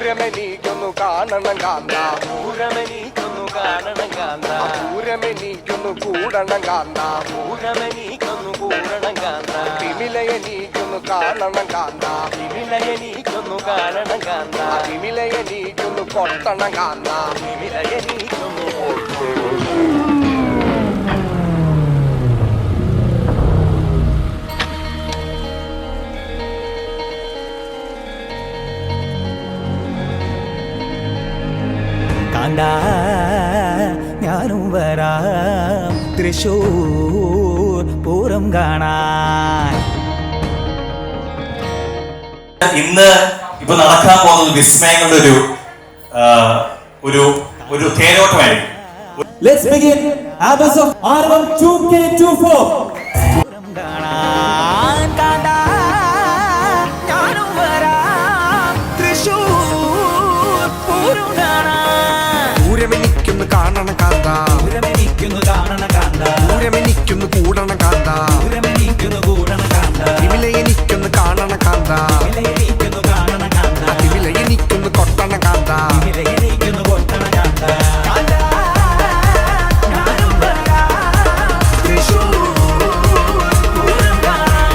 പൂരമെനിക്കൊന്നു കാണണം കാന്ത പൂരമെനിക്കൊന്നു കാണണം കാന്ത പൂരമെനിക്കൊന്നു കൂടണം കാന്ത പൂരമെനിക്കൊന്നു കൂടണം കാന്ത വിമിലയെനിക്കൊന്നു കാണണം കാന്ത വിമിലയെനിക്കൊന്നു കാണണം കാന്ത വിമിലയെനിക്കൊന്നു കൊട്ടണം കാന്ത വിമിലയെനിക്കൊന്നു കാന്താ ഞാനും വരാം തൃശൂർ പൂരം കാണാൻ. ഇന്ന് ഇപ്പൊ നടക്കാൻ പോകുന്നത് വിസ്മയങ്ങളുടെ ഒരു തേരോട്ടമായിരിക്കും. Let's begin Abbas of Arvam 2K24. Pooram കാണാൻ കാന്താ ഞാനും വരാം തൃശൂർ പൂരം കാണാൻ. പൂരമെനിക്കൊന്നു കാണണം കാന്ത പൂരമെനിക്കൊന്നു കാണണം കാന്ത പൂരമെനിക്കൊന്നു കൂടണം കാന്ത പൂരമെനിക്കൊന്നു കൂടണം കാന്ത വിമിലയെനിക്കൊന്നു കാണണം കാന്ത വിമിലയെനിക്കൊന്നു കാണണം കാന്ത വിമിലയെനിക്കൊന്നു കൊട്ടണം കാന്ത വിമിലയെനിക്കൊന്നു കൊട്ടണം കാന്ത. കാന്താ ഞാനും വരാം തൃശൂർ പൂരം കാണാൻ.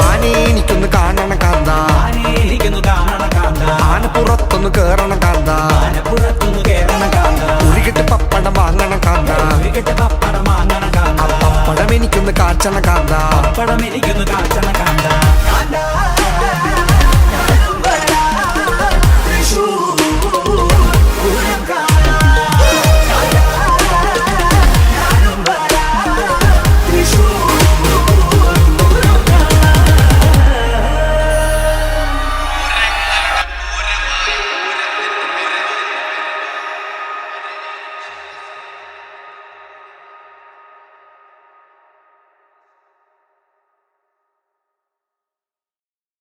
ആനയെനിക്കൊന്നു കാണണം കാന്ത ആനയെനിക്കൊന്നു കാണണം കാന്ത ആനപ്പുറത്തൊന്നു കേറണം കാന്ത ആനപ്പുറത്തൊന്നു കേറണം കാന്ത ഉരുകിട്ട് പപ്പടം വാങ്ങണം കാന്ത ഒരിക്കട്ട് പപ്പടം വാങ്ങണം കാന്ത പപ്പടം എനിക്കൊന്ന് കാച്ചണം കാന്ത പപ്പടം എനിക്കൊന്നു കാച്ചണം